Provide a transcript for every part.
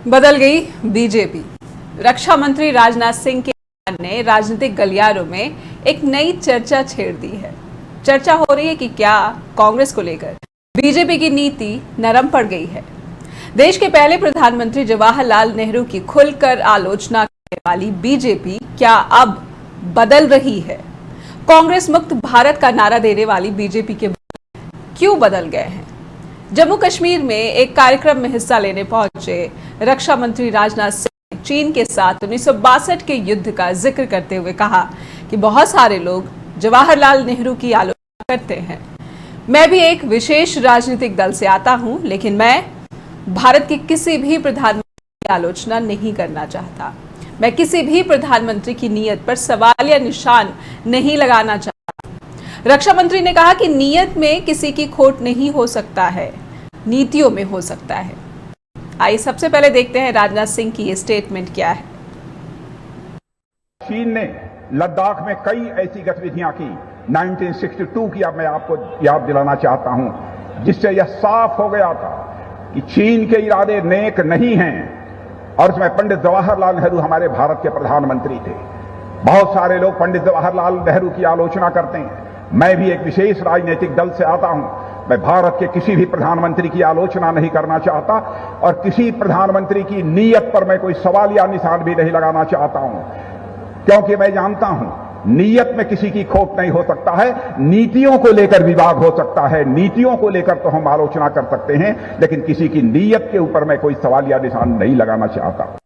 बदल गई बीजेपी। रक्षा मंत्री राजनाथ सिंह के बयान ने राजनीतिक गलियारों में एक नई चर्चा छेड़ दी है। चर्चा हो रही है कि क्या कांग्रेस को लेकर बीजेपी की नीति नरम पड़ गई है। देश के पहले प्रधानमंत्री जवाहरलाल नेहरू की खुलकर आलोचना करने वाली बीजेपी क्या अब बदल रही है? कांग्रेस मुक्त भारत का नारा देने वाली बीजेपी के क्यों बदल गए हैं? जम्मू कश्मीर में एक कार्यक्रम में हिस्सा लेने पहुंचे रक्षा मंत्री राजनाथ सिंह ने चीन के साथ 1962 के युद्ध का जिक्र करते हुए कहा कि बहुत सारे लोग जवाहरलाल नेहरू की आलोचना करते हैं। मैं भी एक विशेष राजनीतिक दल से आता हूं, लेकिन मैं भारत के किसी भी प्रधानमंत्री की आलोचना नहीं करना चाहता। मैं किसी भी प्रधानमंत्री की नीयत पर सवाल या निशान नहीं लगाना चाहता। रक्षा मंत्री ने कहा कि नीयत में किसी की खोट नहीं हो सकता है, नीतियों में हो सकता है। आइए सबसे पहले देखते हैं राजनाथ सिंह की ये स्टेटमेंट क्या है। चीन ने लद्दाख में कई ऐसी गतिविधियां की 1962 की, अब मैं आपको याद दिलाना चाहता हूं, जिससे यह साफ हो गया था कि चीन के इरादे नेक नहीं हैं। और उसमें पंडित जवाहरलाल नेहरू हमारे भारत के प्रधानमंत्री थे। बहुत सारे लोग पंडित जवाहरलाल नेहरू की आलोचना करते हैं। मैं भी एक विशेष राजनीतिक दल से आता हूं। मैं भारत के किसी भी प्रधानमंत्री की आलोचना नहीं करना चाहता और किसी प्रधानमंत्री की नीयत पर मैं कोई सवाल या निशान भी नहीं लगाना चाहता हूं, क्योंकि मैं जानता हूं नीयत में किसी की खोट नहीं हो सकता है। नीतियों को लेकर विवाद हो सकता है, नीतियों को लेकर तो हम आलोचना कर सकते हैं, लेकिन किसी की नीयत के ऊपर मैं कोई सवाल या निशान नहीं लगाना चाहता।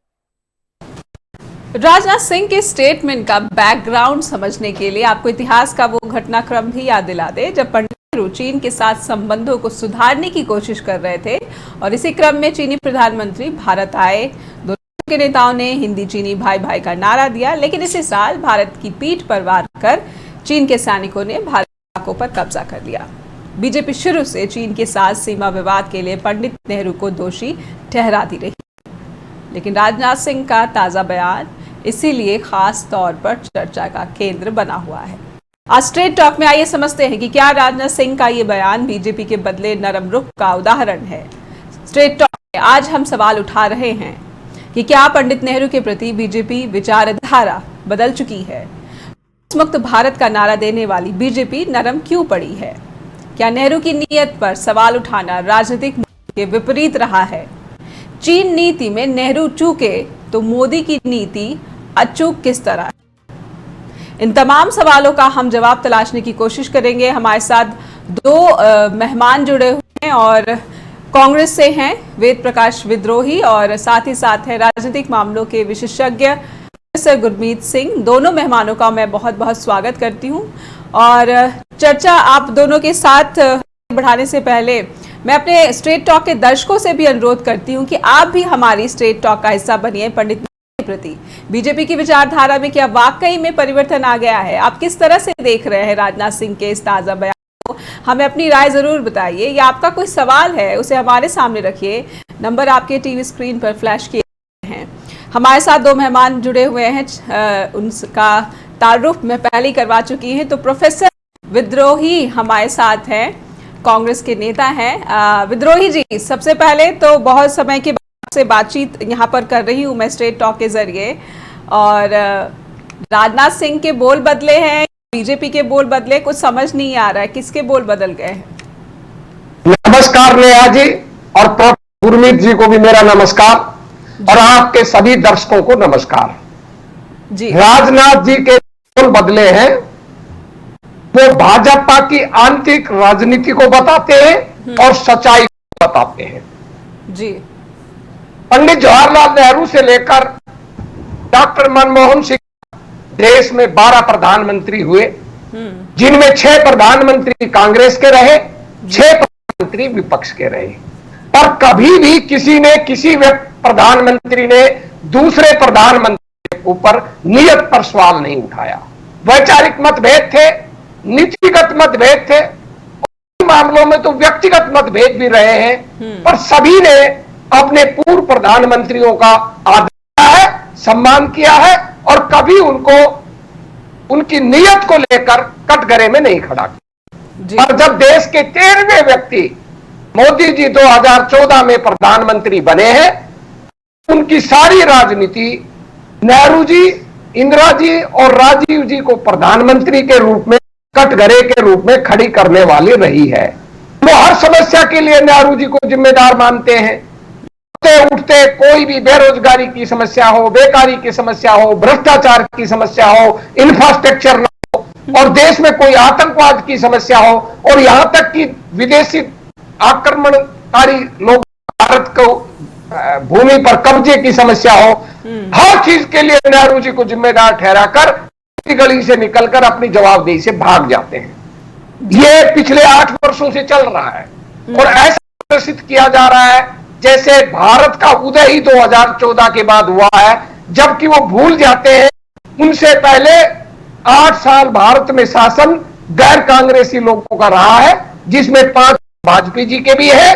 राजनाथ सिंह के स्टेटमेंट का बैकग्राउंड समझने के लिए आपको इतिहास का वो घटनाक्रम भी याद दिला दे जब पंडित नेहरू चीन के साथ संबंधों को सुधारने की कोशिश कर रहे थे और इसी क्रम में चीनी प्रधानमंत्री भारत आए। दोनों के नेताओं ने हिंदी चीनी भाई भाई का नारा दिया, लेकिन इसी साल भारत की पीठ पर वार कर चीन के सैनिकों ने भारत के इलाकों पर कब्जा कर लिया। बीजेपी शुरू से चीन के साथ सीमा विवाद के लिए पंडित नेहरू को दोषी ठहराती रही, लेकिन राजनाथ सिंह का ताजा बयान इसीलिए खास तौर पर चर्चा का केंद्र बना हुआ है। आज स्ट्रेट टॉक में आइए समझते हैं कि क्या राजनाथ सिंह का ये बयान बीजेपी के बदले नरम रुख का उदाहरण है। स्ट्रेट टॉक में आज हम सवाल उठा रहे हैं कि क्या पंडित नेहरू के प्रति बीजेपी विचारधारा बदल चुकी है? मुक्त भारत का नारा देने वाली बीजेपी नरम क्यों पड़ी है? क्या नेहरू की नीयत पर सवाल उठाना राजनीतिक के विपरीत रहा है? चीन नीति में नेहरू चूके तो मोदी की नीति अचूक किस तरह? इन तमाम सवालों का हम जवाब तलाशने की कोशिश करेंगे। हमारे साथ दो मेहमान जुड़े हुए हैं और कांग्रेस से हैं वेद प्रकाश विद्रोही और साथ ही साथ है राजनीतिक मामलों के विशेषज्ञ प्रोफेसर गुरमीत सिंह। दोनों मेहमानों का मैं बहुत बहुत स्वागत करती हूं और चर्चा आप दोनों के साथ बढ़ाने से पहले मैं अपने स्ट्रेट टॉक के दर्शकों से भी अनुरोध करती हूं कि आप भी हमारी स्ट्रेट टॉक का हिस्सा बनिए। पंडित के प्रति बीजेपी की विचारधारा में क्या वाकई में परिवर्तन आ गया है? आप किस तरह से देख रहे हैं राजनाथ सिंह के इस ताजा बयान को? हमें अपनी राय जरूर बताइए या आपका कोई सवाल है उसे हमारे सामने रखिए। नंबर आपके टीवी स्क्रीन पर फ्लैश किए हैं। हमारे साथ दो मेहमान जुड़े हुए हैं, उनका तारुफ मैं पहले ही करवा चुकी हूँ। तो प्रोफेसर विद्रोही हमारे साथ हैं, कांग्रेस के नेता हैं। विद्रोही जी, सबसे पहले तो बहुत समय के बाद से बातचीत यहाँ पर कर रही हूँ मैं स्ट्रेट टॉक के जरिए, और राजनाथ सिंह के बोल बदले हैं, बीजेपी के बोल बदले, कुछ समझ नहीं आ रहा है किसके बोल बदल गए हैं। नमस्कार नेहा जी, और गुरमीत जी को भी मेरा नमस्कार और आपके सभी दर्शकों को नमस्कार जी। राजनाथ जी के बोल बदले हैं, वो भाजपा की आंतरिक राजनीति को बताते हैं और सच्चाई को बताते हैं जी। पंडित जवाहरलाल नेहरू से लेकर डॉक्टर मनमोहन सिंह देश में 12 प्रधानमंत्री हुए, जिनमें 6 प्रधानमंत्री कांग्रेस के रहे, 6 प्रधानमंत्री विपक्ष के रहे। पर कभी भी किसी प्रधानमंत्री ने दूसरे प्रधानमंत्री के ऊपर नीयत पर सवाल नहीं उठाया। वैचारिक मतभेद थे, नीतिगत मतभेद थे, मामलों में तो व्यक्तिगत मतभेद भी रहे हैं, पर सभी ने अपने पूर्व प्रधानमंत्रियों का आदर किया है, सम्मान किया है और कभी उनको उनकी नीयत को लेकर कटघरे में नहीं खड़ा किया। और जब देश के 13वें व्यक्ति मोदी जी 2014 में प्रधानमंत्री बने हैं, उनकी सारी राजनीति नेहरू जी, इंदिरा जी और राजीव जी को प्रधानमंत्री के रूप में, कटघरे के रूप में खड़ी करने वाली रही है। वो हर समस्या के लिए नेहरू जी को जिम्मेदार मानते हैं। उठते कोई भी बेरोजगारी की समस्या हो, बेकारी की समस्या हो, भ्रष्टाचार की समस्या हो, इंफ्रास्ट्रक्चर न हो, और देश में कोई आतंकवाद की समस्या हो, और यहां तक कि विदेशी आक्रमणकारी लोग भारत को भूमि पर कब्जे की समस्या हो, हर चीज के लिए नेहरू जी को जिम्मेदार ठहराकर गली से निकलकर अपनी जवाबदेही से भाग जाते हैं। ये पिछले 8 वर्षों से चल रहा है और ऐसा प्रदर्शित किया जा रहा है जैसे भारत का उदय ही 2014 के बाद हुआ है, जबकि वो भूल जाते हैं उनसे पहले 8 साल भारत में शासन गैर कांग्रेसी लोगों का रहा है, जिसमें 5 वाजपेयी जी के भी है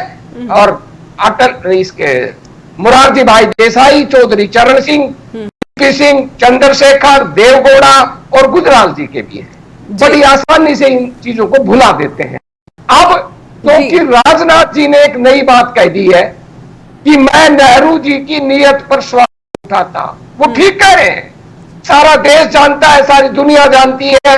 और अटल इसके मुरारजी भाई देसाई, चौधरी चरण सिंह, पी सिंह, चंद्रशेखर, देवगौड़ा और गुजराल जी के भी है। बड़ी आसानी से इन चीजों को भुला देते हैं। अब क्योंकि राजनाथ जी ने एक नई बात कह दी है कि मैं नेहरू जी की नीयत पर सवाल उठाता, वो ठीक कह रहे हैं, सारा देश जानता है, सारी दुनिया जानती है।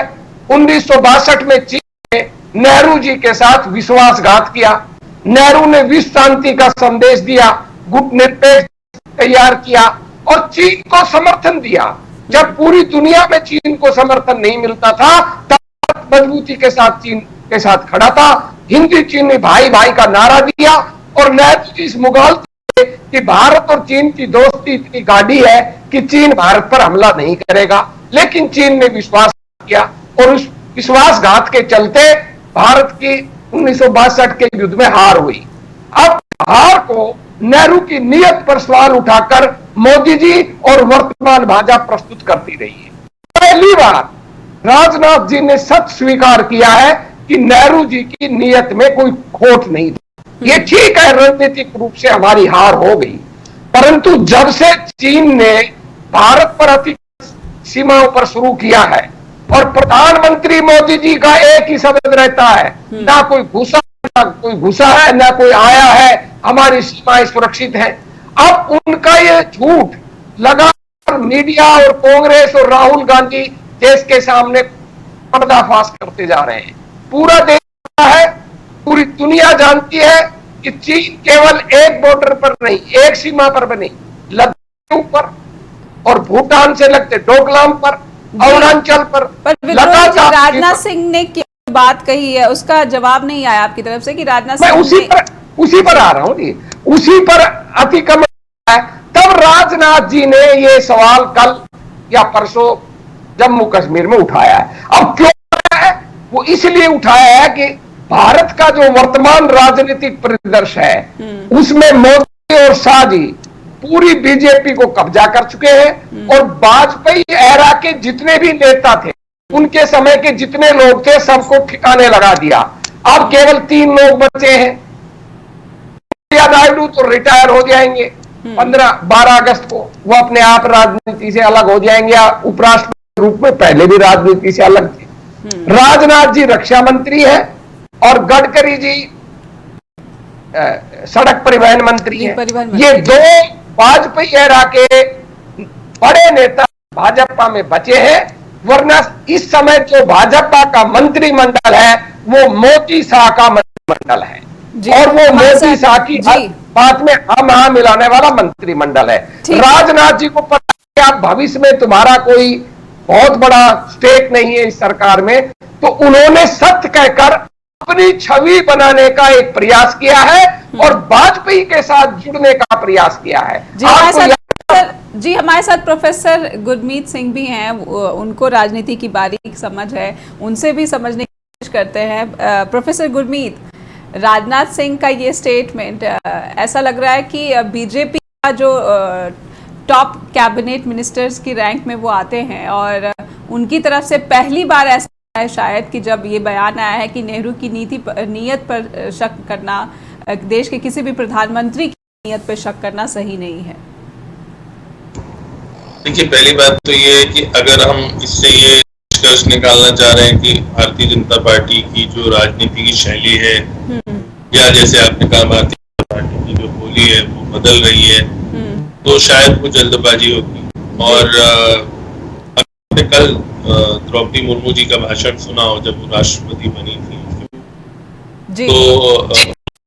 1962 में चीन ने नेहरू जी के साथ विश्वासघात किया, नेहरू ने विश्व शांति का संदेश दिया, गुटनिरपेक्ष तैयार किया और चीन को समर्थन दिया। जब पूरी दुनिया में चीन को समर्थन नहीं मिलता था, तब मजबूती के साथ चीन के साथ खड़ा था, हिंदी चीनी भाई भाई का नारा दिया और नेहरू जी इस मुगाल कि भारत और चीन की दोस्ती इतनी गाढ़ी है कि चीन भारत पर हमला नहीं करेगा, लेकिन चीन ने विश्वास किया और उस विश्वासघात के चलते भारत की 1962 के युद्ध में हार हुई। अब हार को नेहरू की नीयत पर सवाल उठाकर मोदी जी और वर्तमान भाजपा प्रस्तुत करती रही है। पहली बार राजनाथ जी ने सच स्वीकार किया है कि नेहरू जी की नीयत में कोई खोट नहीं थी। ये ठीक है, रणनीतिक रूप से हमारी हार हो गई, परंतु जब से चीन ने भारत पर अतिक्रमण सीमाओं पर शुरू किया है और प्रधानमंत्री मोदी जी का एक ही शब्द रहता है, ना कोई घुसा है, ना कोई आया है, हमारी सीमाएं सुरक्षित हैं। अब उनका ये झूठ लगातार मीडिया और कांग्रेस और राहुल गांधी देश के सामने पर्दाफाश करते जा रहे हैं। पूरा देश है, पूरी दुनिया जानती है कि चीन केवल एक बॉर्डर पर नहीं, एक सीमा पर भी नहीं, लद्दाख के ऊपर और भूटान से लगते डोकलाम पर, अरुणाचल पर लगातार। राजनाथ सिंह ने क्या बात कही है, उसका जवाब नहीं आया आपकी तरफ से कि राजनाथ सिंह उसी पर आ रहा हूं जी, उसी पर अतिक्रमण है। तब राजनाथ जी ने ये सवाल कल या परसों जम्मू कश्मीर में उठाया है। अब क्यों उठाया है? वो इसलिए उठाया है कि भारत का जो वर्तमान राजनीतिक परिदृश्य है उसमें मोदी और शाह जी पूरी बीजेपी को कब्जा कर चुके हैं और वाजपेयी एरा के जितने भी नेता थे, उनके समय के जितने लोग थे, सबको ठिकाने लगा दिया। अब केवल 3 लोग बचे हैं। नायडू तो रिटायर हो जाएंगे 15-12 अगस्त को, वो अपने आप राजनीति से अलग हो जाएंगे, उपराष्ट्रपति रूप में पहले भी राजनीति से अलग थे। राजनाथ जी रक्षा मंत्री है और गडकरी जी सड़क परिवहन मंत्री है। ये 2 वाजपेयी एरा के बड़े नेता भाजपा में बचे हैं, वरना इस समय जो भाजपा का मंत्रिमंडल है वो मोदी शाह का मंत्रिमंडल है और वो मोदी शाह की बात में हम मिलाने वाला मंत्रिमंडल है। राजनाथ जी को पता है आप भविष्य में तुम्हारा कोई बहुत बड़ा स्टेक नहीं है इस सरकार में, तो उन्होंने सत्य कहकर अपनी छवि बनाने का एक प्रयास किया है और वाजपेयी के साथ जुड़ने का प्रयास किया है। जी हमारे साथ प्रोफेसर गुरमीत सिंह भी हैं, उनको राजनीति की बारीक समझ है, उनसे भी समझने की कोशिश करते हैं। प्रोफेसर गुरमीत, राजनाथ सिंह का ये स्टेटमेंट ऐसा लग रहा है कि बीजेपी का जो टॉप कैबिनेट मिनिस्टर्स की रैंक में वो आते हैं और उनकी तरफ से पहली बार ऐसा है शायद कि जब ये बयान आया है कि नेहरू की नीयत पर शक करना, देश के किसी भी प्रधानमंत्री की नीयत पर शक करना सही नहीं है। देखिए, पहली बात तो ये है कि अगर हम इससे ये निष्कर्ष निकालना चाह रहे हैं कि भारतीय जनता पार्टी की जो राजनीति की शैली है या जैसे आपने कहा भारतीय जनता पार्टी की जो बोली है वो बदल रही है, तो शायद वो जल्दबाजी होगी। और आपने कल द्रौपदी मुर्मू जी का भाषण सुना हो जब वो राष्ट्रपति बनी थी, जी। तो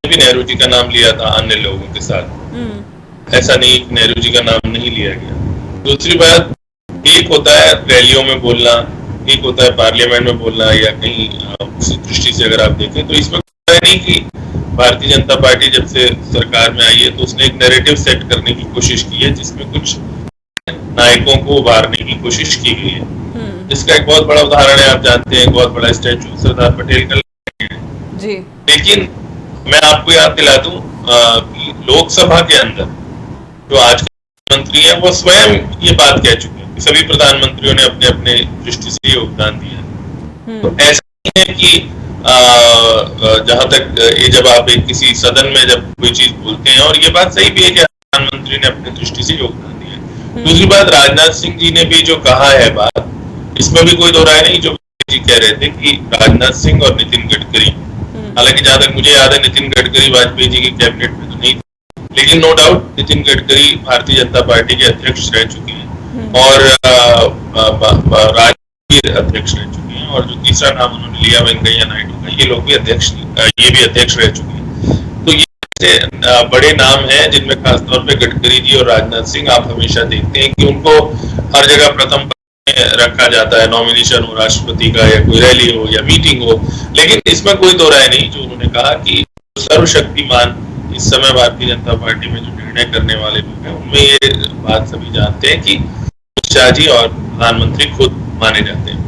भी नेहरू जी का नाम लिया था अन्य लोगों के साथ। ऐसा नहीं कि नेहरू जी का नाम नहीं लिया गया। दूसरी बात, एक होता है रैलियों में बोलना, एक होता है पार्लियामेंट में बोलना, या कहीं उसी दृष्टि से अगर आप देखें तो इसमें नहीं कि भारतीय जनता पार्टी जब से सरकार में आई है तो उसने एक नैरेटिव सेट करने की कोशिश की है जिसमें कुछ नायकों को उभारने की कोशिश की गई है। इसका एक बहुत बड़ा उदाहरण है, आप जानते हैं, बहुत बड़ा स्टैचू सरदार पटेल का जी। लेकिन मैं आपको याद दिला दूं कि लोकसभा के अंदर जो आज के मंत्री हैं वो स्वयं ये बात कह चुके हैं कि सभी प्रधानमंत्रियों ने अपने अपने दृष्टि से योगदान दिया। तो ऐसा नहीं है कि जहां तक ये जब आप किसी सदन में जब कोई चीज बोलते हैं, और ये बात सही भी है कि प्रधानमंत्री ने अपनी दृष्टि से योगदान दिया। दूसरी बात, राजनाथ सिंह जी ने भी जो कहा है बात, इसमें भी कोई दो राय नहीं। जो जी कह रहे थे कि राजनाथ सिंह और नितिन गडकरी, हालांकि जहां तक मुझे याद है नितिन गडकरी वाजपेयी जी की कैबिनेट में तो नहीं थे, लेकिन no doubt Nitin Gadkari Bharatiya Janata party के अध्यक्ष रह चुके हैं और राज्य के अध्यक्ष रह चुके हैं, और जो तीसरा नाम उन्होंने लिया वेंकैया नायडू का, ये लोग भी अध्यक्ष, ये भी अध्यक्ष रह चुके हैं। तो ये बड़े नाम हैं जिनमें खासतौर पे गडकरी जी और राजनाथ सिंह, आप हमेशा देखते हैं कि उनको हर जगह प्रथम रखा जाता है, नॉमिनेशन हो राष्ट्रपति का या कोई रैली हो या मीटिंग हो। लेकिन इसमें कोई दो राय नहीं, जो उन्होंने कहा कि सर्वशक्तिमान इस समय भारतीय जनता पार्टी में जो निर्णय करने वाले लोग हैं उनमें ये बात सभी जानते हैं कि शाह जी और प्रधानमंत्री खुद माने जाते हैं।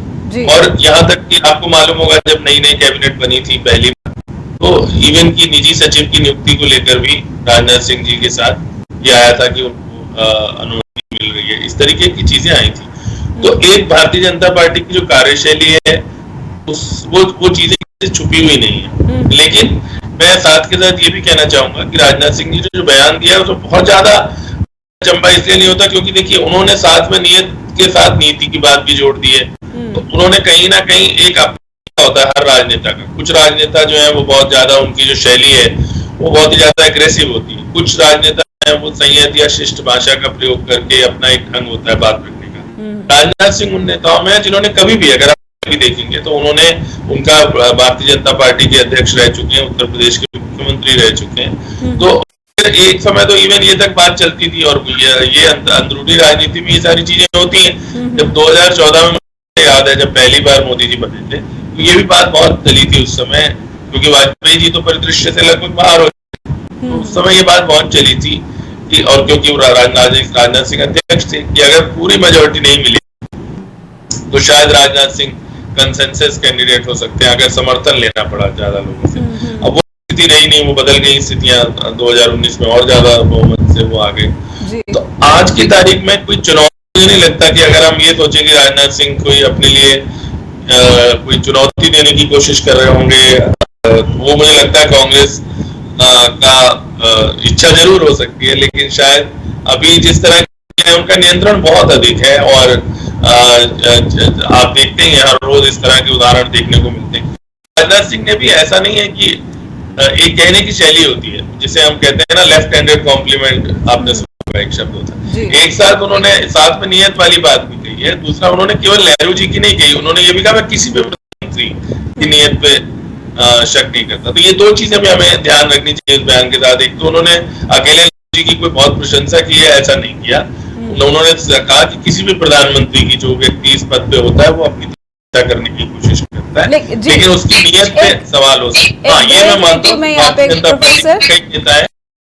और यहाँ तक कि आपको मालूम होगा जब नई नई कैबिनेट बनी थी पहली बार, तो इवन की निजी सचिव की नियुक्ति को लेकर भी राजनाथ सिंह जी के साथ ये आया था कि उनको अनुमति मिल रही है, इस तरीके की चीजें आई थी। तो एक भारतीय जनता पार्टी की जो कार्यशैली है वो चीजें छुपी हुई नहीं है। लेकिन मैं साथ के साथ ये भी कहना चाहूंगा कि राजनाथ सिंह जी ने जो बयान दिया तो बहुत ज्यादा चंबा इसलिए नहीं होता क्योंकि देखिए उन्होंने साथ में नियत के साथ नीति की बात भी जोड़ दी है। तो उन्होंने कहीं ना कहीं एक होता है हर राजनेता का, कुछ राजनेता जो है वो बहुत ज्यादा, उनकी जो शैली है वो बहुत ही ज्यादा एग्रेसिव होती है। कुछ राजनेता है वो संयत या शिष्ट भाषा का प्रयोग करके अपना एक ढंग होता है बात रखने का। राजनाथ सिंह उन नेताओं में जिन्होंने कभी भी, अगर आप भी देखेंगे तो उन्होंने, उनका भारतीय जनता पार्टी के अध्यक्ष रह चुके हैं, उत्तर प्रदेश के मुख्यमंत्री रह चुके हैं। तो एक समय तो इवन ये तक बात चलती थी, और ये अंदरूनी राजनीति में ये सारी चीजें होती हैं। जब 2014 में मुझे याद है जब पहली बार मोदी जी बने थे तो ये भी बात बहुत चली थी उस समय, क्योंकि वाजपेयी जी तो परिदृश्य से लगभग बाहर हो, तो उस समय ये बात बहुत चली थी कि, और क्योंकि राजनाथ सिंह अध्यक्ष थे, कि अगर पूरी मेजोरिटी नहीं मिली तो शायद राजनाथ सिंह कंसेंसस कैंडिडेट हो सकते हैं अगर समर्थन लेना पड़ा ज्यादा लोगों से। अब वो स्थिति रही नहीं, वो बदल गई स्थितियां, 2019 में और ज्यादा बहुमत से वो आ गए। तो आज की तारीख में कोई चुनौती नहीं लगता कि अगर हम ये सोचे कि राजनाथ सिंह कोई अपने लिए कोई चुनौती देने की कोशिश कर रहे होंगे, वो मुझे लगता है कांग्रेस का इच्छा जरूर हो सकती है, लेकिन शायद अभी जिस तरह उनका नियंत्रण बहुत अधिक है, और आप देखते हैं हर रोज इस तरह के उदाहरण देखने को मिलते हैं। राजनाथ सिंह ने भी, ऐसा नहीं है कि एक कहने की शैली होती है जिसे हम कहते हैं ना लेफ्ट हैंडेड कॉम्प्लीमेंट, आपने सुना एक शब्द होता है। एक साथ उन्होंने साथ में नियत वाली बात भी कही है, दूसरा उन्होंने केवल नेहरू जी की नहीं कही, उन्होंने ये भी कहा मैं किसी भी प्रधानमंत्री की नियत पे शक नहीं करता। तो ये दो चीजें भी हमें ध्यान रखनी चाहिए इस बयान के साथ। एक तो उन्होंने अकेले जी की कोई बहुत प्रशंसा की है, ऐसा नहीं किया। उन्होंने कहा कि किसी भी प्रधानमंत्री की, जो व्यक्ति इस पद पे होता है वो अपनी करने की कोशिश करता है, लेकिन उसकी नियत पे सवाल हो सकता है। ये मैं मानता हूँ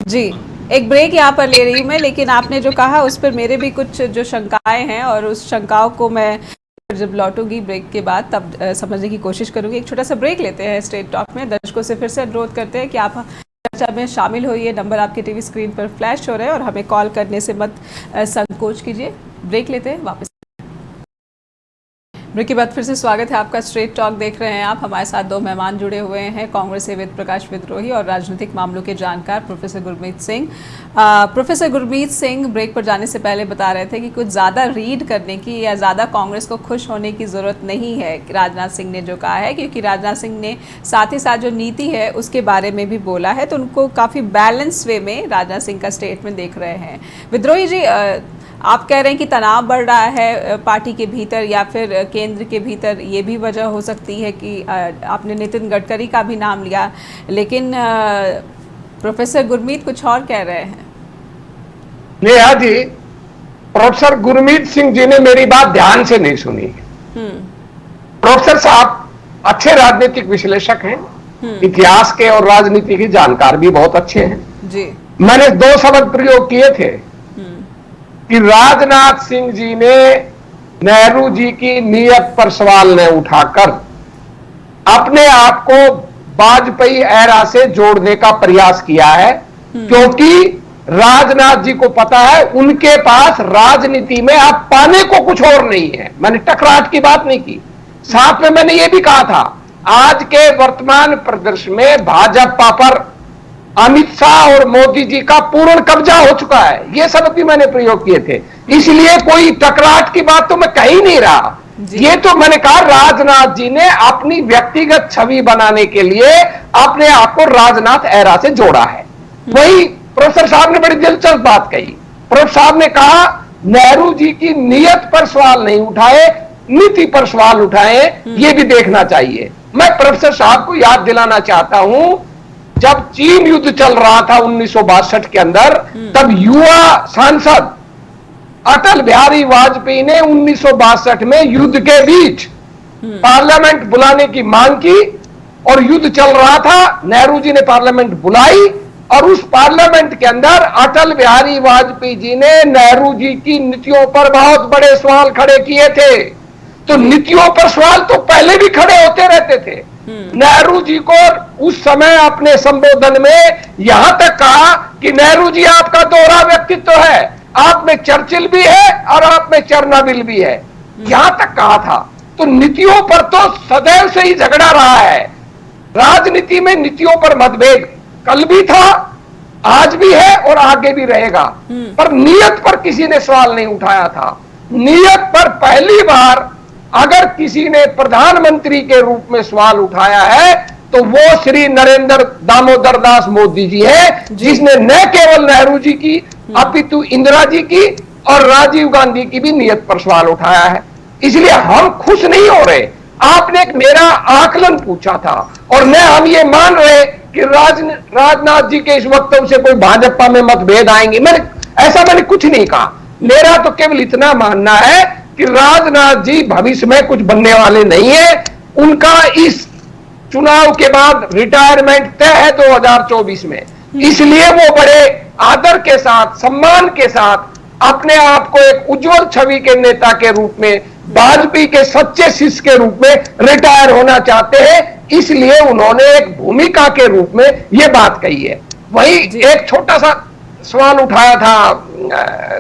जी। एक ब्रेक यहाँ पर ले रही हूँ मैं, लेकिन आपने जो कहा उस पर मेरे भी कुछ जो शंकाएं हैं, और उस शंकाओं को मैं जब लौटूंगी ब्रेक के बाद तब समझने की कोशिश करूंगी। एक छोटा सा ब्रेक लेते हैं स्ट्रेट टॉक में। दर्शकों से फिर से अनुरोध करते हैं कि आप चर्चा में शामिल होइए। नंबर आपके टीवी स्क्रीन पर फ्लैश हो रहे हैं और हमें कॉल करने से मत संकोच कीजिए। ब्रेक लेते हैं, वापस। ब्रेक के बाद फिर से स्वागत है आपका। स्ट्रेट टॉक देख रहे हैं आप। हमारे साथ दो मेहमान जुड़े हुए हैं, कांग्रेस से वेद प्रकाश विद्रोही और राजनीतिक मामलों के जानकार professor Gurmeet Singh. Professor Gurmeet Singh break पर जाने से पहले बता रहे थे कि कुछ ज़्यादा रीड करने की या ज़्यादा कांग्रेस को खुश होने की ज़रूरत नहीं है, राजनाथ सिंह ने जो कहा है, क्योंकि राजनाथ सिंह ने साथ ही साथ जो नीति है उसके बारे में भी बोला है, तो उनको काफ़ी बैलेंस वे में राजनाथ सिंह का स्टेटमेंट देख रहे हैं। विद्रोही जी, आप कह रहे हैं कि तनाव बढ़ रहा है पार्टी के भीतर या फिर केंद्र के भीतर, ये भी वजह हो सकती है कि आपने नितिन गडकरी का भी नाम लिया, लेकिन प्रोफेसर गुरमीत कुछ और कह रहे हैं। नेहा जी, प्रोफेसर गुरमीत सिंह जी ने मेरी बात ध्यान से नहीं सुनी। प्रोफेसर साहब अच्छे राजनीतिक विश्लेषक हैं, इतिहास के और राजनीति के जानकार भी बहुत अच्छे हैं जी। मैंने दो शब्द प्रयोग किए थे कि राजनाथ सिंह जी ने नेहरू जी की नीयत पर सवाल न उठाकर अपने आप को वाजपेयी एरा से जोड़ने का प्रयास किया है, क्योंकि राजनाथ जी को पता है उनके पास राजनीति में आप पाने को कुछ और नहीं है। मैंने टकराट की बात नहीं की, साथ में मैंने ये भी कहा था आज के वर्तमान परिदृश्य में भाजपा पर अमित शाह और मोदी जी का पूर्ण कब्जा हो चुका है, ये शब्द भी मैंने प्रयोग किए थे। इसलिए कोई टकराट की बात तो मैं कह ही नहीं रहा। ये तो मैंने कहा राजनाथ जी ने अपनी व्यक्तिगत छवि बनाने के लिए अपने आप को राजनाथ एरा से जोड़ा है। वही प्रोफेसर साहब ने बड़ी दिलचस्प बात कही। प्रोफेसर साहब ने कहा नेहरू जी की नीयत पर सवाल नहीं उठाए, नीति पर सवाल उठाए, ये भी देखना चाहिए। मैं प्रोफेसर साहब को याद दिलाना चाहता हूं, जब चीन युद्ध चल रहा था 1962 के अंदर, तब युवा सांसद अटल बिहारी वाजपेयी ने 1962 में युद्ध के बीच पार्लियामेंट बुलाने की मांग की और युद्ध चल रहा था। नेहरू जी ने पार्लियामेंट बुलाई और उस पार्लियामेंट के अंदर अटल बिहारी वाजपेयी जी ने नेहरू जी की नीतियों पर बहुत बड़े सवाल खड़े किए थे। तो नीतियों पर सवाल तो पहले भी खड़े होते रहते थे। नेहरू जी को उस समय अपने संबोधन में यहां तक कहा कि नेहरू जी आपका दोहरा व्यक्तित्व है, आप में चर्चिल भी है और आप में चरनाबिल भी है, यहां तक कहा था। तो नीतियों पर तो सदैव से ही झगड़ा रहा है। राजनीति में नीतियों पर मतभेद कल भी था, आज भी है और आगे भी रहेगा, पर नीयत पर किसी ने सवाल नहीं उठाया था। नीयत पर पहली बार अगर किसी ने प्रधानमंत्री के रूप में सवाल उठाया है तो वो श्री नरेंद्र दामोदर दास मोदी जी है, जिसने न केवल नेहरू जी की अपितु इंदिरा जी की और राजीव गांधी की भी नीयत पर सवाल उठाया है। इसलिए हम खुश नहीं हो रहे। आपने एक मेरा आकलन पूछा था और न हम ये मान रहे कि राजनाथ जी के इस वक्तव्य से कोई भाजपा में मतभेद आएंगे। मैंने कुछ नहीं कहा। मेरा तो केवल इतना मानना है कि राजनाथ जी भविष्य में कुछ बनने वाले नहीं है। उनका इस चुनाव के बाद रिटायरमेंट तय है 2024 में, इसलिए वो बड़े आदर के साथ, सम्मान के साथ अपने आप को एक उज्जवल छवि के नेता के रूप में, वाजपेयी के सच्चे शिष्य के रूप में रिटायर होना चाहते हैं। इसलिए उन्होंने एक भूमिका के रूप में यह बात कही है। वही एक छोटा सा सवाल उठाया था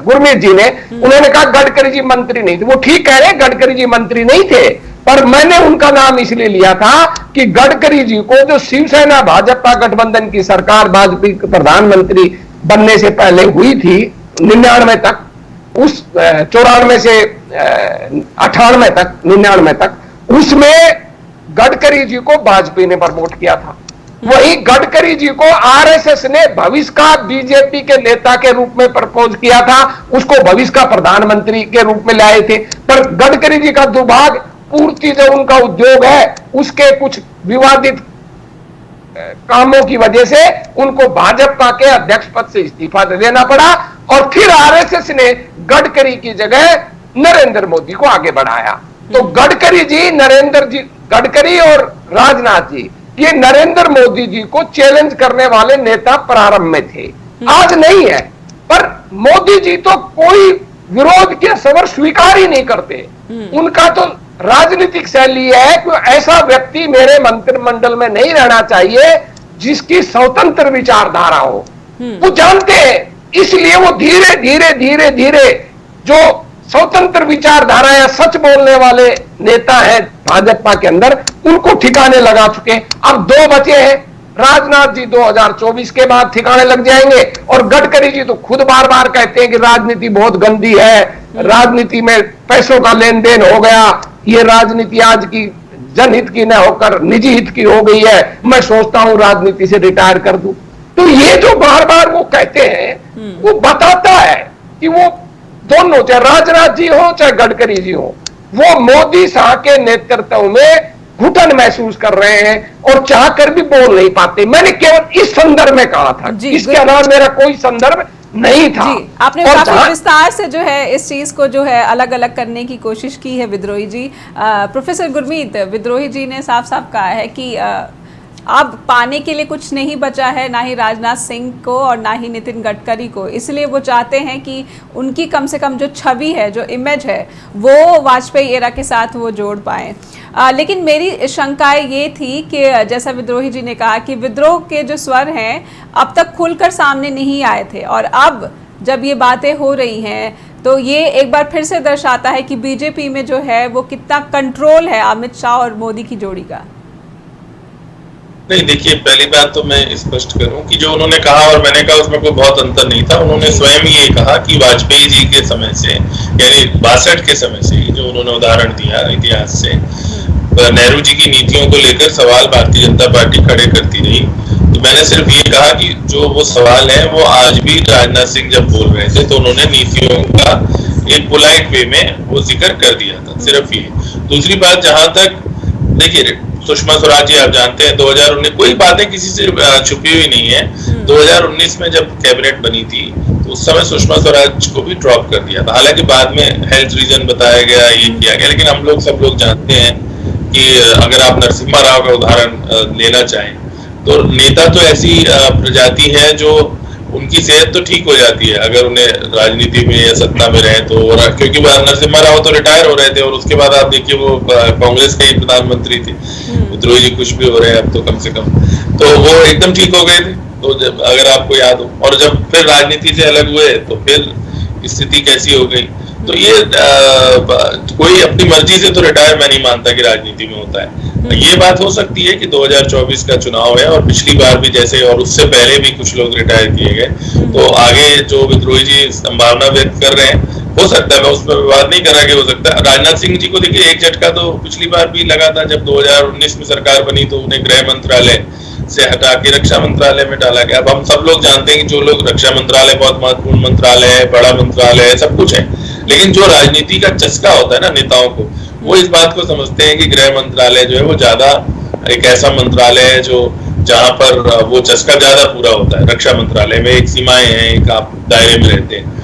गुरमीत जी ने, उन्होंने कहा गडकरी जी मंत्री नहीं थे। वो ठीक कह रहे, गडकरी जी मंत्री नहीं थे, पर मैंने उनका नाम इसलिए लिया था कि गडकरी जी को जो शिवसेना भाजपा गठबंधन की सरकार वाजपेयी प्रधानमंत्री बनने से पहले हुई थी 99 तक, उस 94 से 98 तक, 99 तक, उसमें गडकरी जी को वाजपेयी ने प्रमोट किया था। वही गडकरी जी को आरएसएस ने भविष्य का बीजेपी के नेता के रूप में प्रपोज किया था, उसको भविष्य का प्रधानमंत्री के रूप में लाए थे। पर गडकरी जी का दुर्भाग्य, पूर्ति जो उनका उद्योग है उसके कुछ विवादित कामों की वजह से उनको भाजपा के अध्यक्ष पद से इस्तीफा दे देना पड़ा और फिर आरएसएस ने गडकरी की जगह नरेंद्र मोदी को आगे बढ़ाया। तो गडकरी और राजनाथ जी ये नरेंद्र मोदी जी को चैलेंज करने वाले नेता प्रारंभ में थे, आज नहीं है। पर मोदी जी तो कोई विरोध के सवर स्वीकार ही नहीं करते। उनका तो राजनीतिक शैली है कि ऐसा व्यक्ति मेरे मंत्रिमंडल में नहीं रहना चाहिए जिसकी स्वतंत्र विचारधारा हो। वो जानते हैं, इसलिए वो धीरे धीरे धीरे धीरे जो स्वतंत्र विचारधारा या सच बोलने वाले नेता हैं भाजपा के अंदर, उनको ठिकाने लगा चुके हैं। अब दो बचे हैं, राजनाथ जी 2024 के बाद ठिकाने लग जाएंगे, और गडकरी जी तो खुद बार बार कहते हैं कि राजनीति बहुत गंदी है, राजनीति में पैसों का लेन देन हो गया, ये राजनीति आज की जनहित की न होकर निजी हित की हो गई है, मैं सोचता हूं राजनीति से रिटायर कर दूं। तो ये जो बार बार वो कहते हैं वो बताता है कि वो दोनों, चाहे राजनाथ जी हो चाहे गडकरी जी हो, वो मोदी शाह के नेतृत्व में घुटन महसूस कर रहे हैं और चाहकर भी बोल नहीं पाते। मैंने केवल इस संदर्भ में कहा था, इसके अलावा मेरा कोई संदर्भ नहीं था। जी, आपने काफी विस्तार से जो है इस चीज को जो है अलग अलग करने की कोशिश की है विद्रोही जी। प्रोफेसर गुरमीत, विद्रोही जी ने साफ साफ कहा है कि अब पाने के लिए कुछ नहीं बचा है, ना ही राजनाथ सिंह को और ना ही नितिन गडकरी को, इसलिए वो चाहते हैं कि उनकी कम से कम जो छवि है, जो इमेज है, वो वाजपेयी एरा के साथ वो जोड़ पाएं। लेकिन मेरी शंकाएं ये थी कि जैसा विद्रोही जी ने कहा कि विद्रोह के जो स्वर हैं अब तक खुलकर सामने नहीं आए थे, और अब जब ये बातें हो रही हैं तो ये एक बार फिर से दर्शाता है कि बीजेपी में जो है वो कितना कंट्रोल है अमित शाह और मोदी की जोड़ी का। नहीं, देखिए, पहली बात तो मैं स्पष्ट करूं कि जो उन्होंने कहा और मैंने कहा उसमें कोई बहुत अंतर नहीं था। उन्होंने स्वयं ये कहा कि वाजपेयी जी के समय से, यानी 62 के समय से, जो उन्होंने उदाहरण दिया इतिहास से, नेहरू जी की नीतियों को लेकर सवाल भारतीय जनता पार्टी खड़े करती रही। तो मैंने सिर्फ ये कहा कि जो वो सवाल है वो आज भी राजनाथ सिंह जब बोल रहे थे तो उन्होंने नीतियों का एक पोलाइट वे में वो जिक्र कर दिया था, सिर्फ ये। दूसरी बात, जहां तक देखिए सुषमा स्वराज जी, आप जानते हैं 2019, कोई बातें किसी से छुपी हुई नहीं है। 2019 में जब कैबिनेट बनी थी तो उस समय सुषमा स्वराज को भी ड्रॉप कर दिया था। हालांकि बाद में हेल्थ रीजन बताया गया, ये किया गया, लेकिन हम लोग सब लोग जानते हैं कि अगर आप नरसिम्हा राव का उदाहरण लेना चाहें तो नेता तो ऐसी प्रजाति है जो उनकी सेहत तो ठीक हो जाती है अगर उन्हें राजनीति में या सत्ता में रहे तो, क्योंकि नरसिम्हा राव तो रिटायर हो रहे थे और उसके बाद आप देखिए वो कांग्रेस के ही प्रधानमंत्री थे। विद्रोही जी कुछ भी हो रहे हैं अब तो, कम से कम तो वो एकदम ठीक हो गए थे। तो जब, अगर आपको याद हो, और जब फिर राजनीति से अलग हुए तो फिर स्थिति कैसी हो गई। तो ये कोई अपनी मर्जी से तो रिटायर मैं नहीं मानता कि राजनीति में होता है। ये बात हो सकती है कि 2024 का चुनाव है और पिछली बार भी जैसे और उससे पहले भी कुछ लोग रिटायर किए गए, तो आगे जो विद्रोही जी संभावना व्यक्त कर रहे हैं, हो सकता है, मैं उस पर विवाद नहीं कर रहा कि हो सकता है। राजनाथ सिंह जी को देखिए एक झटका तो पिछली बार भी लगा था, जब 2019 में सरकार बनी तो उन्हें गृह मंत्रालय से हटा के रक्षा मंत्रालय में डाला गया। अब हम सब लोग जानते हैं कि जो लोग रक्षा मंत्रालय बहुत महत्वपूर्ण मंत्रालय है, बड़ा मंत्रालय है, सब कुछ है, लेकिन जो राजनीति का चस्का होता है ना नेताओं को, वो इस बात को समझते हैं कि गृह मंत्रालय जो है वो ज्यादा एक ऐसा मंत्रालय है जो जहां पर वो चस्का ज्यादा पूरा होता है। रक्षा मंत्रालय में एक सीमाएं हैं, एक आप दायरे में रहते हैं।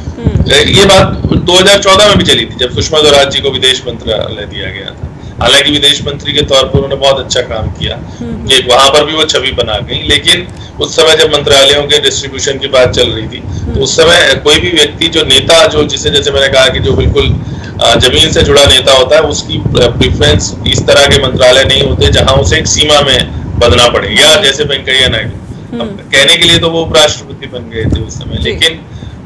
ये बात 2014 में भी चली थी जब सुषमा स्वराज जी को विदेश मंत्रालय दिया गया था। हालांकि विदेश मंत्री के तौर पर उन्होंने बहुत अच्छा काम किया, कि वहां पर भी वो छवि बना गई, लेकिन उस समय जब मंत्रालयों के डिस्ट्रीब्यूशन की बात चल रही थी तो उस समय कोई भी व्यक्ति जो नेता, जो जिसे जैसे मैंने कहा कि जो बिल्कुल जमीन से जुड़ा नेता होता है, उसकी प्रेफरेंस इस तरह के मंत्रालय नहीं होते जहां उसे एक सीमा में बंधना पड़े। या जैसे वेंकैया नायडू, कहने के लिए तो वो उपराष्ट्रपति बन गए थे उस समय, लेकिन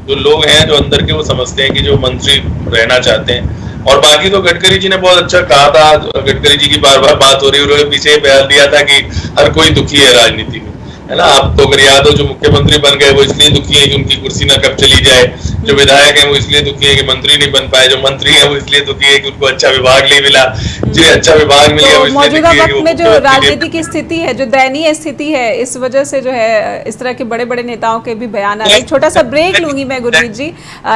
जो लोग हैं जो अंदर के, वो समझते हैं कि जो मंत्री रहना चाहते हैं। और बाकी तो गडकरी जी ने बहुत अच्छा कहा था, गडकरी जी की बार बार बात हो रही है, उन्होंने पीछे बयान दिया था कि हर कोई दुखी है राजनीति में, है ना। आप तो अगर याद हो, जो मुख्यमंत्री बन गए वो इसलिए दुखी है कि उनकी कुर्सी ना कब चली जाए, जो विधायक है वो इसलिए दुखी है कि मंत्री नहीं बन पाए, जो मंत्री है वो इसलिए दुखी है कि उनको अच्छा विभाग नहीं मिला, जो अच्छा विभाग मिल गया वो इसलिए दुखी है कि वो में जो राजनीति की स्थिति है, जो दयनीय स्थिति है, इस वजह से जो है इस तरह के बड़े बड़े नेताओं के भी बयान आ रहे हैं। छोटा सा ब्रेक लूंगी मैं गुरमीत जी,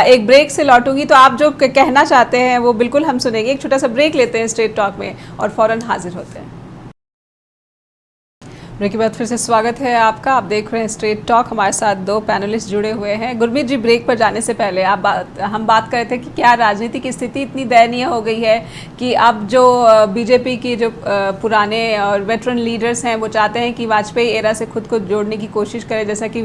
एक ब्रेक से लौटूंगी तो आप जो कहना चाहते हैं वो बिल्कुल हम सुनेंगे। एक छोटा सा ब्रेक लेते हैं स्ट्रेट टॉक में और फौरन हाजिर होते हैं। ब्रेक के बाद फिर से स्वागत है आपका, आप देख रहे हैं स्ट्रेट टॉक। हमारे साथ दो पैनलिस्ट जुड़े हुए हैं। गुरमीत जी, ब्रेक पर जाने से पहले हम बात कर रहे थे कि क्या राजनीति की स्थिति इतनी दयनीय हो गई है कि अब जो बीजेपी की जो पुराने और वेटरन लीडर्स हैं वो चाहते हैं कि वाजपेयी एरा से खुद को जोड़ने की कोशिश करें, जैसा कि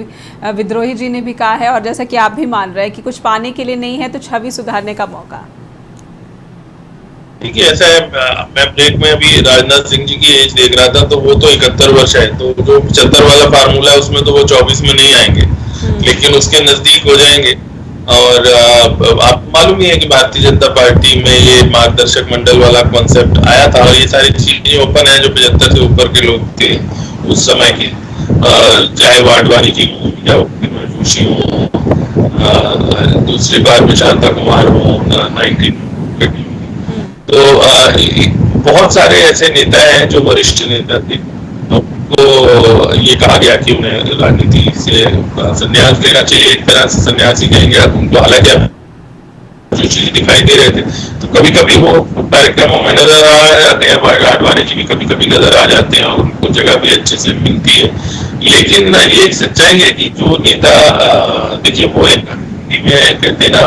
विद्रोही जी ने भी कहा है और जैसा कि आप भी मान रहे हैं कि कुछ पाने के लिए नहीं है तो छवि सुधारने का मौका। देखिए, ऐसा है, मैं ब्रेक में अभी राजनाथ सिंह जी की एज देख रहा था तो वो तो 71 वर्ष है, तो जो 75 वाला फार्मूला है उसमें तो वो 24 में नहीं आएंगे, लेकिन उसके नजदीक हो जाएंगे। और आपको मालूम ही है कि भारतीय जनता पार्टी में ये मार्गदर्शक मंडल वाला कॉन्सेप्ट आया था और ये सारी चीजें ओपन है जो 75 से ऊपर के लोग थे उस समय के, चाहे वो आडवाणी जी हो या जोशी हो, दूसरी बार में शांता कुमार हो 19 तो बहुत सारे ऐसे नेता हैं जो वरिष्ठ नेता थे, तो ये कहा गया कि उन्हें राजनीति से संन्यास लेना चाहिए, एक तरह से सन्यासी कहेंगे आप उनको, हालांकि जो चीज दिखाई दे रहे थे तो कभी कभी वो कार्यक्रमों में नजर आ जाते हैं, आडवाणी जी भी कभी कभी नजर आ जाते हैं और उनको जगह भी अच्छे से मिलती है। लेकिन ये एक सच्चाई है कि जो नेता देखिए वो एक कहते हैं ना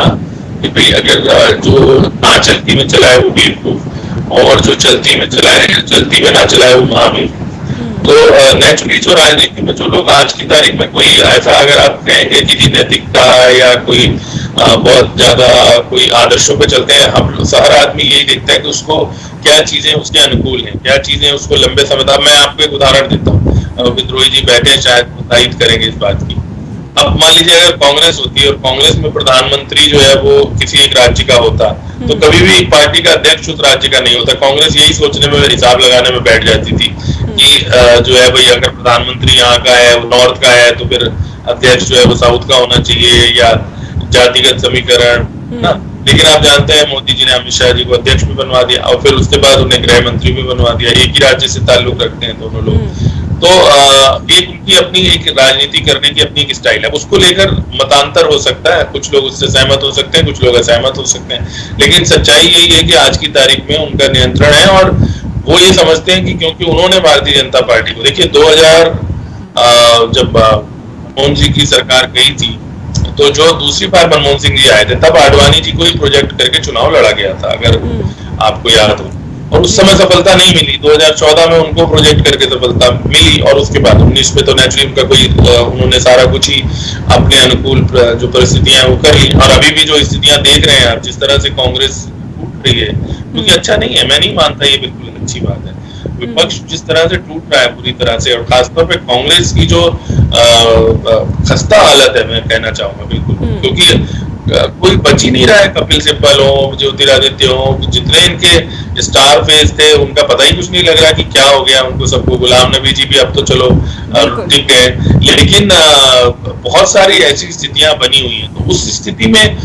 कि भाई अगर जो ना चलती में चलाए वो बेवकूफ और जो चलती में चलाए, चलती में ना चलाए वो महावीर। तो नेचुरली जो राजनीति में जो लोग आज की तारीख में कोई ऐसा अगर आप कहेंगे कि नैतिकता या कोई बहुत ज्यादा कोई आदर्शों पे चलते हैं, हम हर आदमी यही देखता है कि उसको क्या चीजें उसके अनुकूल हैं, क्या चीजें उसको लंबे समय तक। मैं आपको एक उदाहरण देता हूँ, विद्रोही जी बैठे हैं, शायद तायद करेंगे इस बात की। अब मान लीजिए अगर कांग्रेस होती है और कांग्रेस में प्रधानमंत्री जो है वो किसी एक राज्य का होता तो कभी भी पार्टी का अध्यक्ष उस राज्य का नहीं होता। कांग्रेस यही सोचने में, हिसाब लगाने में बैठ जाती थी कि जो है भाई अगर प्रधानमंत्री यहाँ का है, वो नॉर्थ का है, तो फिर अध्यक्ष जो है वो साउथ का होना चाहिए, या जातिगत समीकरण ना। लेकिन आप जानते हैं मोदी जी ने अमित शाह जी को अध्यक्ष भी बनवा दिया और फिर उसके बाद उन्हें गृह मंत्री भी बनवा दिया, एक ही राज्य से ताल्लुक रखते हैं दोनों लोग। तो एक उनकी अपनी एक राजनीति करने की अपनी एक स्टाइल है, उसको लेकर मतांतर हो सकता है, कुछ लोग उससे सहमत हो सकते हैं, कुछ लोग असहमत हो सकते हैं, लेकिन सच्चाई यही है कि आज की तारीख में उनका नियंत्रण है और वो ये समझते हैं कि क्योंकि उन्होंने भारतीय जनता पार्टी को, देखिए 2000 जब मनमोहन जी की सरकार गई थी तो जो दूसरी बार मनमोहन सिंह जी आए थे तब आडवाणी जी को ही प्रोजेक्ट करके चुनाव लड़ा गया था, अगर आपको याद हो, और उस समय सफलता नहीं मिली। 2014 में उनको प्रोजेक्ट करके सफलता मिली और उसके बाद 19 में तो नेचुरली उनका कोई उन्होंने सारा कुछ ही अपने अनुकूल जो परिस्थितियां वो कर ली। और अभी भी जो स्थितियां देख रहे हैं आप, जिस तरह से कांग्रेस टूट रही है, क्योंकि अच्छा नहीं है, मैं नहीं मानता ये बिल्कुल अच्छी बात है। विपक्ष जिस तरह से टूट रहा है पूरी तरह से, और खासतौर पे कांग्रेस की जो खस्ता हालत है, मैं कहना चाहूंगा बिल्कुल, क्योंकि कोई बच ही नहीं रहा है। कपिल सिब्बल हो, ज्योतिरादित्य हो, जितने इनके स्टार फेस थे उनका पता ही कुछ नहीं लग रहा कि क्या हो गया उनको सबको। गुलाम नबी जी भी अब तो चलो टिक गए, लेकिन बहुत सारी ऐसी स्थितियां बनी हुई हैं। तो उस स्थिति में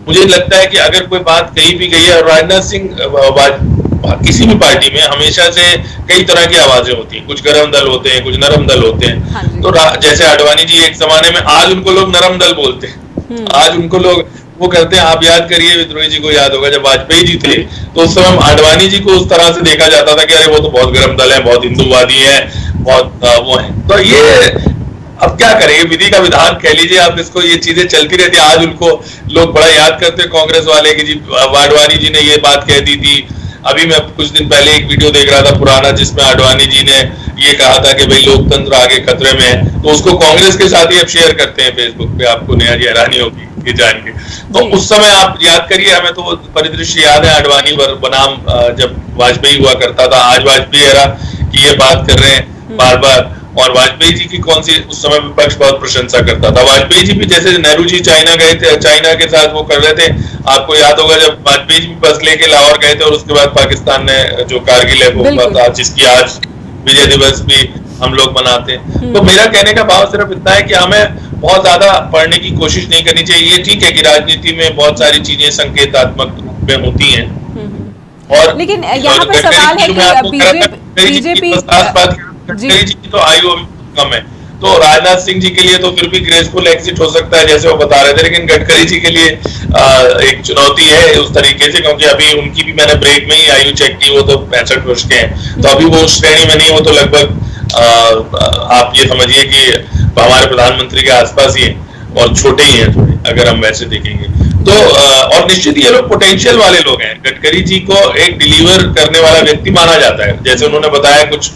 मुझे लगता है कि अगर कोई बात कही भी गई है, और राजनाथ सिंह किसी भी पार्टी में हमेशा से कई तरह की आवाजें होती हैं, कुछ गरम दल होते हैं, कुछ नरम दल होते हैं। हाँ, तो जैसे आडवाणी जी एक जमाने में, आज उनको लोग नरम दल बोलते हैं, आज उनको लोग वो करते हैं। आप याद करिए, विद्रोही जी को याद होगा जब वाजपेयी जी थे तो उस समय आडवाणी जी को उस तरह से देखा जाता था कि अरे वो तो बहुत गरम दल है, बहुत हिंदूवादी है, बहुत वो है। तो ये अब क्या करें, विधि का विधान कह लीजिए आप इसको, ये चीजें चलती रहती है। आज उनको लोग बड़ा याद करते हैं कांग्रेस वाले कि जी आडवाणी जी ने ये बात कह दी थी। अभी मैं कुछ दिन पहले एक वीडियो देख रहा था पुराना, जिसमें आडवाणी जी ने ये कहा था कि भाई लोकतंत्र आगे खतरे में है, तो उसको कांग्रेस के साथ ही अब शेयर करते हैं फेसबुक पे, आपको नया हैरानी होगी ये जान के। तो उस समय आप याद करिए, हमें तो वो परिदृश्य याद है आडवाणी बनाम जब वाजपेयी हुआ करता था। आज वाजपेयी एरा की ये बात कर रहे हैं बार बार, और वाजपेयी जी की कौन सी उस समय विपक्ष बहुत प्रशंसा करता था। वाजपेयी जी भी, जैसे नेहरू जी चाइना गए थे, चाइना के साथ वो कर रहे थे, आपको याद होगा जब वाजपेयी जी बस लेके लाहौर गए थे और उसके बाद पाकिस्तान ने जो कारगिल है वो हुआ था, जिसकी आज विजय दिवस भी हम लोग मनाते हैं। तो मेरा कहने का भाव सिर्फ इतना है कि हमें बहुत ज्यादा पढ़ने की कोशिश नहीं करनी चाहिए। ये ठीक है कि राजनीति में बहुत सारी चीजें संकेतात्मक रूप में होती हैं, और लेकिन यहाँ पे सवाल है कि बीजेपी जी तो आयु अभी कम है, तो राजनाथ सिंह जी के लिए तो फिर भी ग्रेसफुल एग्जिट हो सकता है जैसे वो बता रहे थे, लेकिन गडकरी जी के लिए एक चुनौती है उस तरीके से, क्योंकि अभी उनकी भी मैंने ब्रेक में ही आयु चेक की, वो तो 65 वर्ष के हैं, तो अभी वो उस श्रेणी में नहीं, वो तो लगभग आप ये समझिए कि हमारे प्रधानमंत्री के आसपास ही है और छोटे ही हैं थोड़े, अगर हम वैसे देखेंगे तो। और निश्चित ये लोग पोटेंशियल वाले लोग हैं। गडकरी जी को एक डिलीवर करने वाला व्यक्ति माना जाता है, जैसे उन्होंने बताया कुछ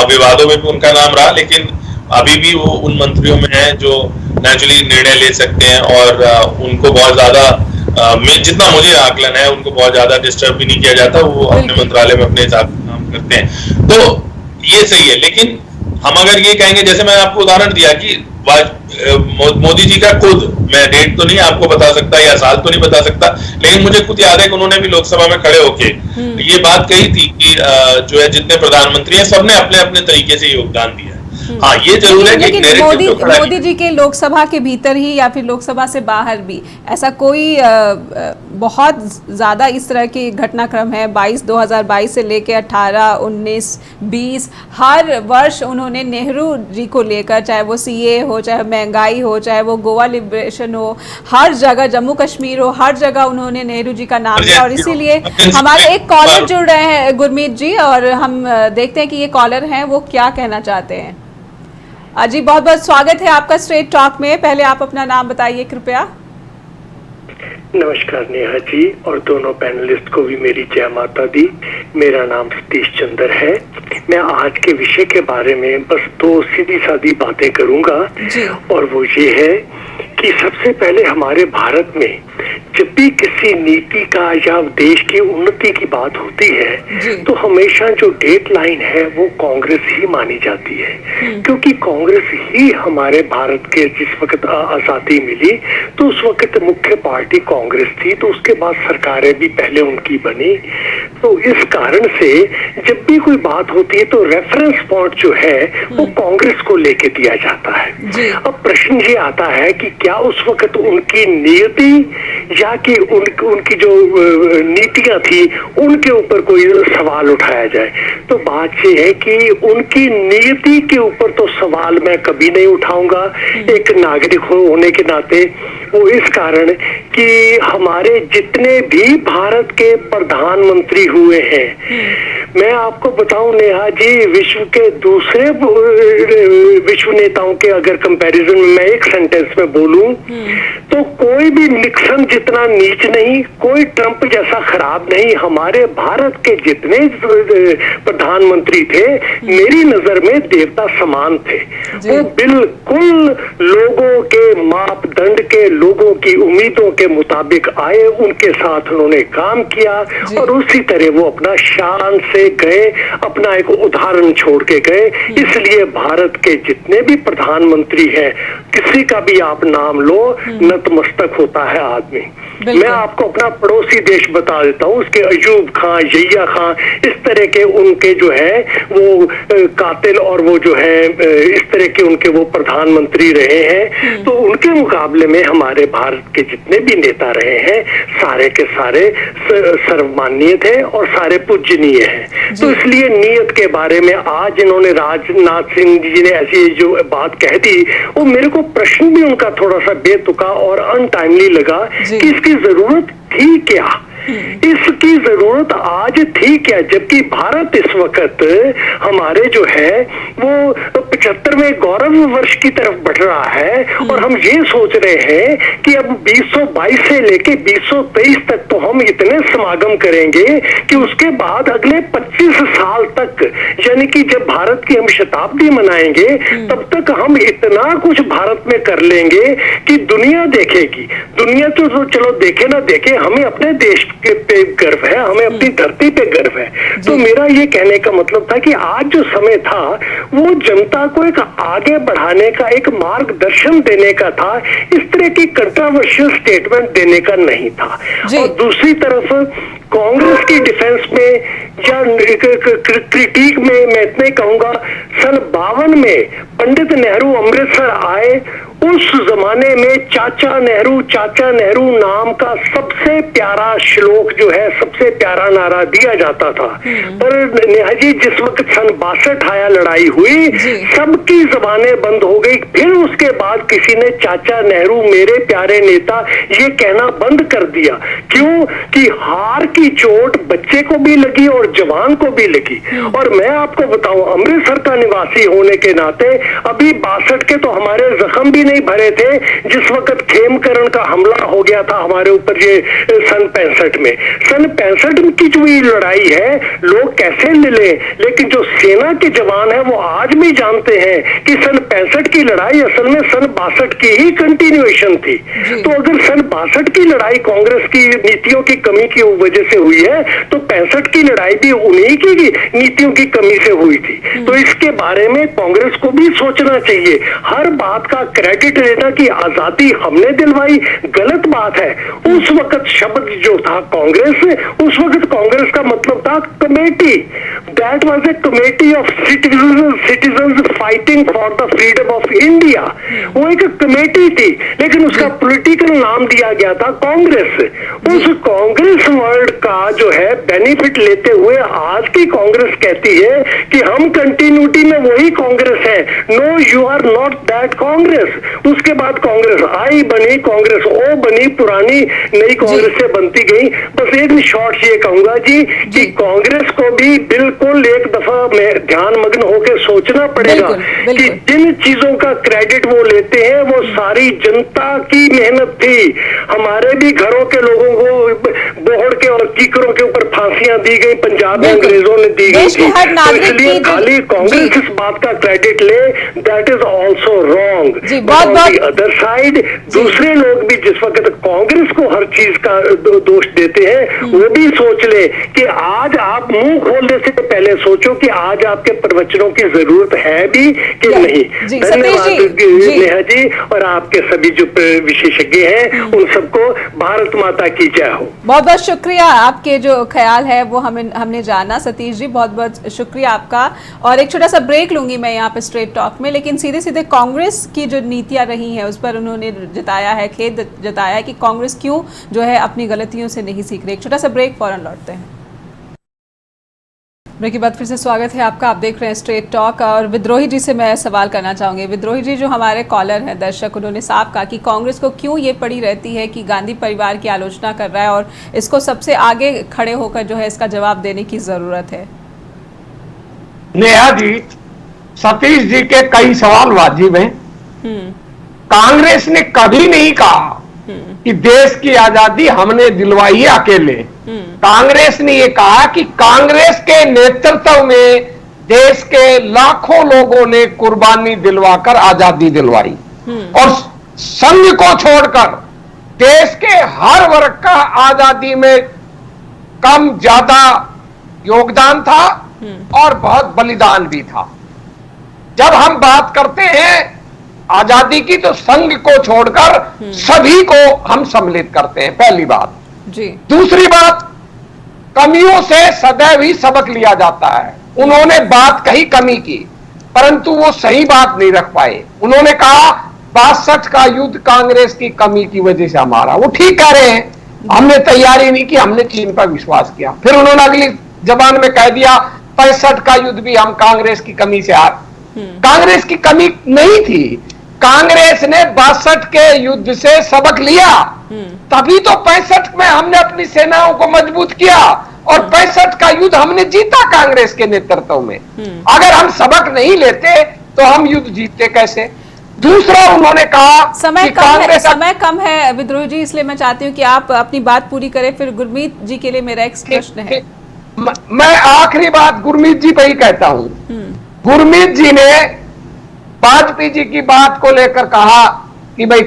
विवादों में भी उनका नाम रहा, लेकिन अभी भी वो उन मंत्रियों में है जो नेचुरली निर्णय ले सकते हैं, और उनको बहुत ज्यादा जितना मुझे आकलन है उनको बहुत ज्यादा डिस्टर्ब भी नहीं किया जाता, वो अपने मंत्रालय में अपने हिसाब से काम करते हैं, तो ये सही है। लेकिन हम अगर ये कहेंगे, जैसे मैंने आपको उदाहरण दिया कि मोदी जी का खुद, मैं डेट तो नहीं आपको बता सकता या साल तो नहीं बता सकता, लेकिन मुझे खुद याद है कि उन्होंने भी लोकसभा में खड़े होके ये बात कही थी कि जो है जितने प्रधानमंत्री हैं सबने अपने अपने तरीके से योगदान दिया है। हाँ, ये जरूर है कि लेकिन मोदी जी के लोकसभा के भीतर ही या फिर लोकसभा से बाहर भी ऐसा कोई बहुत ज़्यादा इस तरह की घटनाक्रम है। 2022 से लेकर 18, 19, 20 हर वर्ष उन्होंने नेहरू जी को लेकर, चाहे वो सीए हो, चाहे महंगाई हो, चाहे वो गोवा लिबरेशन हो, हर जगह जम्मू कश्मीर हो, हर जगह उन्होंने नेहरू जी का नाम लिया। और इसीलिए हमारे एक कॉलर जुड़ रहे हैं गुरमीत जी, और हम देखते हैं कि ये कॉलर हैं वो क्या कहना चाहते हैं। जी बहुत बहुत स्वागत है आपका स्ट्रेट टॉक में। पहले आप अपना नाम बताइए कृपया। नमस्कार नेहा जी, और दोनों पैनलिस्ट को भी मेरी जय माता दी। मेरा नाम सतीश चंद्र है। मैं आज के विषय के बारे में बस 2 सीधी सादी बातें करूंगा, और वो ये है कि सबसे पहले हमारे भारत में जब भी किसी नीति का या देश की उन्नति की बात होती है तो हमेशा जो डेडलाइन है वो कांग्रेस ही मानी जाती है, क्योंकि कांग्रेस ही हमारे भारत के जिस वक्त आजादी मिली तो उस वक्त मुख्य पार्टी कांग्रेस थी, तो उसके बाद सरकारें भी पहले उनकी बनी। तो इस कारण से जब भी कोई बात होती है तो रेफरेंस पॉइंट जो है वो कांग्रेस को लेके दिया जाता है। अब प्रश्न ये आता है कि क्या उस वक्त उनकी नियति या कि उनकी जो नीतियां थी उनके ऊपर कोई सवाल उठाया जाए। तो बात ये है कि उनकी नियति के ऊपर तो सवाल मैं कभी नहीं उठाऊंगा एक नागरिक होने के नाते। वो इस कारण कि हमारे जितने भी भारत के प्रधानमंत्री हुए हैं, मैं आपको बताऊं नेहा जी, विश्व के दूसरे विश्व नेताओं के अगर कंपैरिजन में मैं एक सेंटेंस में बोलूं तो कोई भी निक्सन जितना नीच नहीं, कोई ट्रंप जैसा खराब नहीं। हमारे भारत के जितने प्रधानमंत्री थे मेरी नजर में देवता समान थे। वो बिल्कुल लोगों के मापदंड के, लोगों की उम्मीदों के मुताबिक आए, उनके साथ उन्होंने काम किया और उसी तरह वो अपना शान से गए, अपना एक उदाहरण छोड़ के गए। इसलिए भारत के जितने भी प्रधानमंत्री हैं, किसी का भी आप नाम लो, नतमस्तक होता है आदमी। मैं आपको अपना पड़ोसी देश बता देता हूँ, उसके अयूब खां, यहिया खां, इस तरह के उनके जो है वो कातिल और वो जो है इस तरह के उनके वो प्रधानमंत्री रहे हैं। तो उनके मुकाबले में हमारे भारत के जितने भी नेता रहे हैं सारे के सारे सर्वमान्य थे और सारे पूजनीय हैं। तो इसलिए नियत के बारे में आज इन्होंने राजनाथ सिंह जी ने ऐसी जो बात कह दी, वो मेरे को प्रश्न भी उनका थोड़ा सा बेतुका और अनटाइमली लगा कि इसकी जरूरत थी क्या, इसकी जरूरत आज थी क्या, जबकि भारत इस वक्त हमारे जो है वो 75वें गौरव वर्ष की तरफ बढ़ रहा है और हम ये सोच रहे हैं कि अब 2022 से लेके 2023 तक तो हम इतने समागम करेंगे कि उसके बाद अगले 25 साल तक, यानी कि जब भारत की हम शताब्दी मनाएंगे तब तक हम इतना कुछ भारत में कर लेंगे कि दुनिया देखेगी। दुनिया तो चलो देखे ना देखे, हमें अपने देश पे गर्व है, हमें अपनी धरती पे गर्व है। तो मेरा ये कहने का मतलब था कि आज जो समय था वो जनता को एक आगे बढ़ाने का, एक मार्गदर्शन देने का था, इस तरह की कंट्रोवर्शियल स्टेटमेंट देने का नहीं था। और दूसरी तरफ कांग्रेस की डिफेंस में या क्रिटिक में मैं इतना ही कहूंगा, सन 52 में पंडित नेहरू अमृतसर आए, उस जमाने में चाचा नेहरू नाम का सबसे प्यारा श्लोक जो है, सबसे प्यारा नारा दिया जाता था। पर नेहा जी जिस वक्त सन 62 आया, लड़ाई हुई, सबकी जबानें बंद हो गई। फिर उसके बाद किसी ने चाचा नेहरू मेरे प्यारे नेता ये कहना बंद कर दिया। क्यों? कि हार की चोट बच्चे को भी लगी और जवान को भी लगी। और मैं आपको बताऊं, अमृतसर का निवासी होने के नाते अभी 62 के तो हमारे जख्म भी नहीं भरे थे जिस वक्त खेमकरण का हमला हो गया था हमारे ऊपर, ये सन 65 में। सन 65 की जो ये लड़ाई है लोग कैसे ले लें, लेकिन जो सेना के जवान है वो आज भी जानते हैं कि सन 65 की लड़ाई असल में सन 62 की ही कंटिन्यूएशन थी। तो अगर सन 62 की लड़ाई कांग्रेस की नीतियों की कमी की वजह से हुई है तो 65 की लड़ाई भी उन्हीं की नीतियों की कमी से हुई थी। तो इसके बारे में कांग्रेस को भी सोचना चाहिए। हर बात का क्रेडिट क्रेडिट लेना कि आजादी हमने दिलवाई, गलत बात है। उस वक्त शब्द जो था कांग्रेस, उस वक्त कांग्रेस का मतलब था committee. That was a committee of citizens fighting for the freedom of India. वो एक कमेटी थी, लेकिन उसका पॉलिटिकल नाम दिया गया था कांग्रेस। उस कांग्रेस वर्ड का जो है बेनिफिट लेते हुए आज की कांग्रेस कहती है कि हम कंटिन्यूटी में वही कांग्रेस है। No, you are not that Congress. उसके बाद कांग्रेस आई बनी, कांग्रेस ओ बनी, पुरानी नई कांग्रेस से बनती गई। बस एक शॉर्ट ये कहूंगा जी कि कांग्रेस को भी बिल्कुल एक दफा में ध्यान मग्न होकर सोचना पड़ेगा कि जिन चीजों का क्रेडिट वो लेते हैं वो सारी जनता की मेहनत थी। हमारे भी घरों के लोगों को बोहड़ के और कीकरों के ऊपर फांसियां दी गई, पंजाब में अंग्रेजों ने दी गई थी। तो इसलिए खाली कांग्रेस इस बात का क्रेडिट ले, that is also wrong. Other side दूसरे लोग भी जिस वक्त कांग्रेस को हर चीज का दोष देते हैं, वो भी सोच ले कि आज आप मुंह खोलने से पहले सोचो कि आज आपके प्रवचनों की जरूरत है भी कि नहीं। धन्यवाद नेहा जी, और आपके सभी जो विशेषज्ञ हैं उन सबको भारत माता की जय हो। बहुत बहुत शुक्रिया, आपके जो ख्याल है वो हमने जाना। सतीश जी बहुत बहुत शुक्रिया आपका। और एक छोटा सा ब्रेक लूंगी मैं यहाँ पे स्ट्रेट टॉक में, लेकिन सीधे सीधे कांग्रेस की जो नीतियां रही हैं उस पर उन्होंने जताया है, खेद जताया है कि कांग्रेस क्यों जो है अपनी गलतियों से नहीं सीख रही। एक छोटा सा ब्रेक, फौरन लौटते हैं। ब्रेक के बाद फिर से स्वागत है आपका। आप देख रहे हैं स्ट्रेट टॉक, और विद्रोही जी से मैं सवाल करना चाहूँगी। विद्रोही जी, जो हमारे कॉलर हैं दर्शक, उन्होंने साफ कहा कि कांग्रेस को क्यों ये पड़ी रहती है कि गांधी परिवार की आलोचना कर रहा है और इसको सबसे आगे खड़े होकर जो है इसका जवाब देने की ज़रूरत है। नेहा जी, सतीश जी के कई सवाल वाजिब हैं। कांग्रेस ने कभी नहीं कहा कि देश की आजादी हमने दिलवाई है अकेले। कांग्रेस ने यह कहा कि कांग्रेस के नेतृत्व में देश के लाखों लोगों ने कुर्बानी दिलवाकर आजादी दिलवाई, और संघ को छोड़कर देश के हर वर्ग का आजादी में कम ज्यादा योगदान था और बहुत बलिदान भी था। जब हम बात करते हैं आजादी की तो संघ को छोड़कर सभी को हम सम्मिलित करते हैं, पहली बात जी। दूसरी बात, कमियों से सदैव ही सबक लिया जाता है। उन्होंने बात कही कमी की, परंतु वो सही बात नहीं रख पाए। उन्होंने कहा 62 का युद्ध कांग्रेस की कमी की वजह से हमारा, वो ठीक कह रहे हैं, हमने तैयारी नहीं की, हमने चीन पर विश्वास किया। फिर उन्होंने अगली जबान में कह दिया 65 का युद्ध भी हम कांग्रेस की कमी से हार। कांग्रेस की कमी नहीं थी, कांग्रेस ने 62 के युद्ध से सबक लिया, तभी तो 65 में हमने अपनी सेनाओं को मजबूत किया और 65 का युद्ध हमने जीता कांग्रेस के नेतृत्व में। अगर हम सबक नहीं लेते तो हम युद्ध जीतते कैसे। दूसरा, उन्होंने कहा समय कम है विद्रोही जी, इसलिए मैं चाहती हूँ कि आप अपनी बात पूरी करें, फिर गुरमीत जी के लिए मेरा एक प्रश्न है। मैं आखिरी बात गुरमीत जी पे ही कहता हूं। गुरमीत जी ने वाजपेयी जी की बात को लेकर कहा कि भाई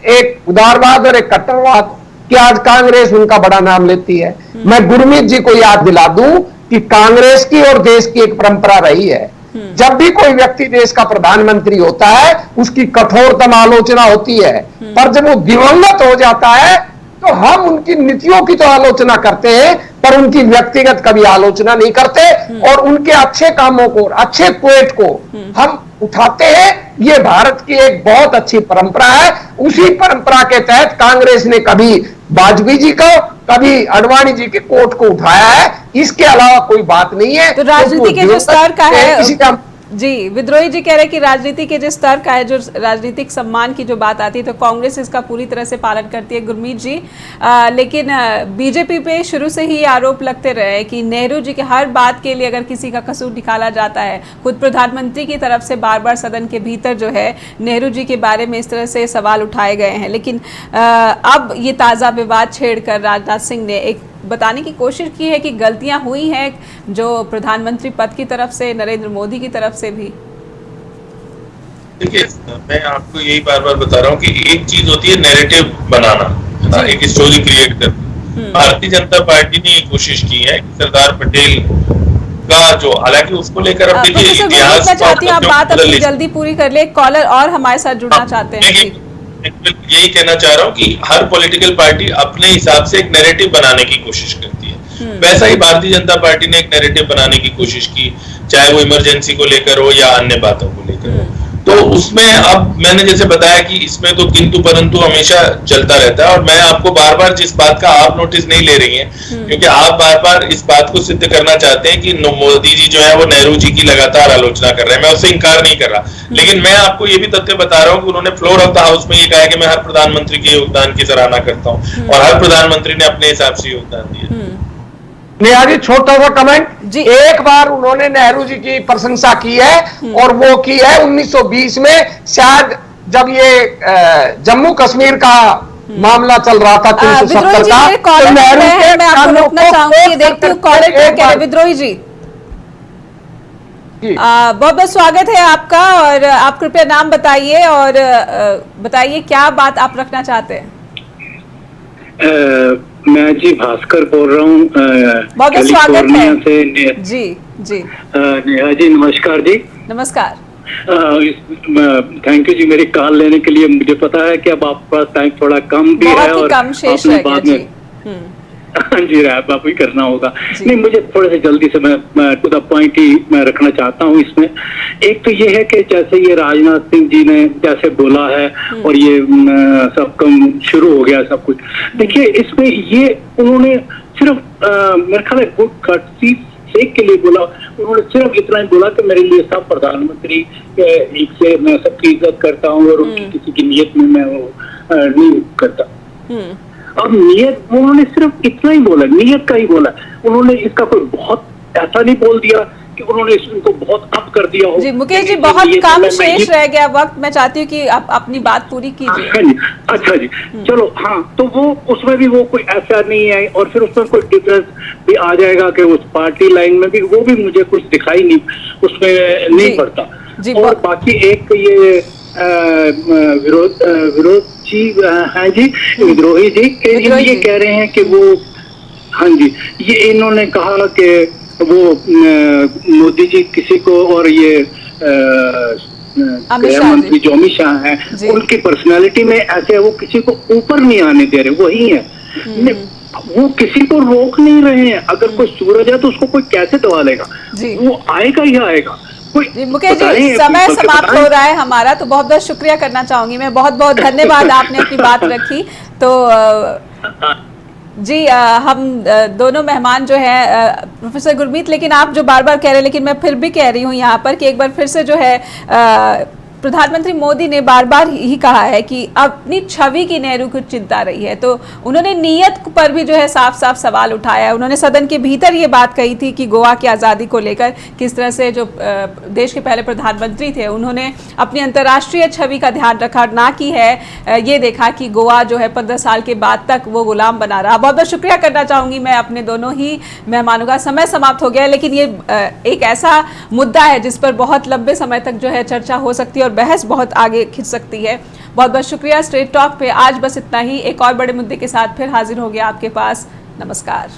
एक उदारवाद और एक कट्टरवाद, कि आज कांग्रेस उनका बड़ा नाम लेती है। मैं गुरमीत जी को याद दिला दूं कि कांग्रेस की और देश की एक परंपरा रही है, जब भी कोई व्यक्ति देश का प्रधानमंत्री होता है उसकी कठोरतम आलोचना होती है, पर जब वो दिवंगत हो जाता है तो हम उनकी नीतियों की तो आलोचना करते हैं, पर उनकी व्यक्तिगत कभी आलोचना नहीं करते, और उनके अच्छे कामों को, अच्छे पोएट को हम उठाते हैं। ये भारत की एक बहुत अच्छी परंपरा है। उसी परंपरा के तहत कांग्रेस ने कभी वाजपेयी जी को, कभी अडवाणी जी के कोट को उठाया है, इसके अलावा कोई बात नहीं है। तो राजनीति के जो स्तर का है जी, विद्रोही जी कह रहे हैं कि राजनीति के जिस स्तर का है, जो राजनीतिक सम्मान की जो बात आती है, तो कांग्रेस इसका पूरी तरह से पालन करती है। गुरमीत जी, लेकिन बीजेपी पे शुरू से ही आरोप लगते रहे कि नेहरू जी के हर बात के लिए अगर किसी का कसूर निकाला जाता है, खुद प्रधानमंत्री की तरफ से बार बार सदन के भीतर जो है नेहरू जी के बारे में इस तरह से सवाल उठाए गए हैं। लेकिन अब ये ताज़ा विवाद छेड़कर राजनाथ सिंह ने एक बताने की कोशिश की है कि गलतियां हुई हैं जो प्रधानमंत्री पद की तरफ से, नरेंद्र मोदी की तरफ से भी। देखिए, मैं आपको यही बार बार बता रहा हूँ कि एक चीज होती है नैरेटिव बनाना, एक स्टोरी क्रिएट करना। भारतीय जनता पार्टी ने ये कोशिश की है कि सरदार पटेल का जो, हालांकि उसको लेकर अब देखिए इतिहास, मैं चाहती हूँ आप बात अपनी जल्दी पूरी कर ले, कॉलर और हमारे साथ जुड़ना चाहते हैं। जी, यही कहना चाह रहा हूँ कि हर पॉलिटिकल पार्टी अपने हिसाब से एक नैरेटिव बनाने की कोशिश करती है। वैसा ही भारतीय जनता पार्टी ने एक नैरेटिव बनाने की कोशिश की, चाहे वो इमरजेंसी को लेकर हो या अन्य बातों को लेकर हो। तो उसमें अब मैंने जैसे बताया कि इसमें तो किंतु परंतु हमेशा चलता रहता है, और मैं आपको बार बार जिस बात का आप नोटिस नहीं ले रही हैं, क्योंकि आप बार बार इस बात को सिद्ध करना चाहते हैं कि मोदी जी जो है वो नेहरू जी की लगातार आलोचना कर रहे हैं। मैं उससे इंकार नहीं कर रहा, लेकिन मैं आपको ये भी तथ्य बता रहा हूँ कि उन्होंने फ्लोर ऑफ द हाउस में ये कहा है कि मैं हर प्रधानमंत्री के योगदान की सराहना करता हूँ, और हर प्रधानमंत्री ने अपने हिसाब से योगदान दिया। नेहा जी, छोटा सा कमेंट, एक बार उन्होंने नेहरू जी की प्रशंसा की है, और वो की है 1920 में, शायद जब ये जम्मू कश्मीर का मामला चल रहा था 370 का, तो नेहरू के मैं आपको रोकना चाहूंगी, देखती हूँ कॉलर क्या कह रहे। विद्रोही जी, बहुत बहुत स्वागत है आपका, और आप कृपया नाम बताइए और बताइए क्या बात आप रखना चाहते हैं। मैं जी भास्कर बोल रहा हूँ, बहुत स्वागत है से। जी जी नेहा जी नमस्कार जी। नमस्कार। थैंक यू जी मेरी कॉल लेने के लिए। मुझे पता है कि अब आपका टाइम थोड़ा कम भी है, और कम शेष रह गया जी। हाँ जी, रैप आप ही करना होगा। नहीं, मुझे थोड़े से जल्दी से मैं टू द पॉइंट ही मैं रखना चाहता हूँ इसमें। एक तो ये है कि जैसे ये राजनाथ सिंह जी ने जैसे बोला है, और ये सब कम शुरू हो गया सब कुछ। देखिए इसमें ये उन्होंने सिर्फ मेरे ख्याल है गुड कर्टसी सेक के लिए बोला। उन्होंने सिर्फ इतना ही बोला कि मेरे लिए सब प्रधानमंत्री एक से मैं सबकी इज्जत करता हूँ, और उनकी किसी की नियत में मैं वो नहीं करता। और नियत उन्होंने सिर्फ इतना ही बोला, नियत का ही बोला। उन्होंने इसका कोई बहुत ऐसा नहीं बोल दिया कि उन्होंने इसको बहुत अप कर दिया हो। जी मुकेश जी, बहुत कम शेष रह गया वक्त, मैं चाहती हूँ कि आप अपनी बात पूरी कीजिए। हाँ जी, अच्छा जी, चलो। हाँ, तो वो उसमें भी वो कोई ऐसा नहीं है, और फिर उसमें कोई डिफरेंस भी आ जाएगा कि उस पार्टी लाइन में भी वो भी मुझे कुछ दिखाई नहीं उसमें नहीं पड़ता। और बाकी एक ये विरोध जी हैं जी, विद्रोही जी, ये कह रहे हैं कि वो, हाँ जी, ये इन्होंने कहा कि वो मोदी जी किसी को, और ये गृह मंत्री जो अमित शाह हैं, उनकी पर्सनालिटी में ऐसे वो किसी को ऊपर नहीं आने दे रहे, वही है। वो किसी को रोक नहीं रहे हैं। अगर कोई सूरज है तो उसको कोई कैसे दबा लेगा, वो आएगा ही आएगा। मुकेश जी, समय समाप्त हो रहा है हमारा, तो बहुत बहुत शुक्रिया करना चाहूंगी मैं। बहुत बहुत धन्यवाद, आपने अपनी बात रखी। तो जी हम दोनों मेहमान जो है प्रोफेसर गुरमीत, लेकिन आप जो बार बार कह रहे हैं, लेकिन मैं फिर भी कह रही हूँ यहाँ पर कि एक बार फिर से जो है प्रधानमंत्री मोदी ने बार बार ही कहा है कि अपनी छवि की नेहरू को चिंता रही है, तो उन्होंने नीयत पर भी जो है साफ साफ सवाल उठाया है। उन्होंने सदन के भीतर ये बात कही थी कि गोवा की आज़ादी को लेकर किस तरह से जो देश के पहले प्रधानमंत्री थे उन्होंने अपनी अंतर्राष्ट्रीय छवि का ध्यान रखा, ना कि है ये देखा कि गोवा जो है 15 साल के बाद तक वो गुलाम बना रहा। बहुत बहुत शुक्रिया करना चाहूँगी मैं अपने दोनों ही मेहमानों का। समय समाप्त हो गया, लेकिन ये एक ऐसा मुद्दा है जिस पर बहुत लंबे समय तक जो है चर्चा हो सकती है और बहस बहुत आगे खिंच सकती है। बहुत बहुत शुक्रिया। स्ट्रेट टॉक पे आज बस इतना ही। एक और बड़े मुद्दे के साथ फिर हाजिर हो गया आपके पास। नमस्कार।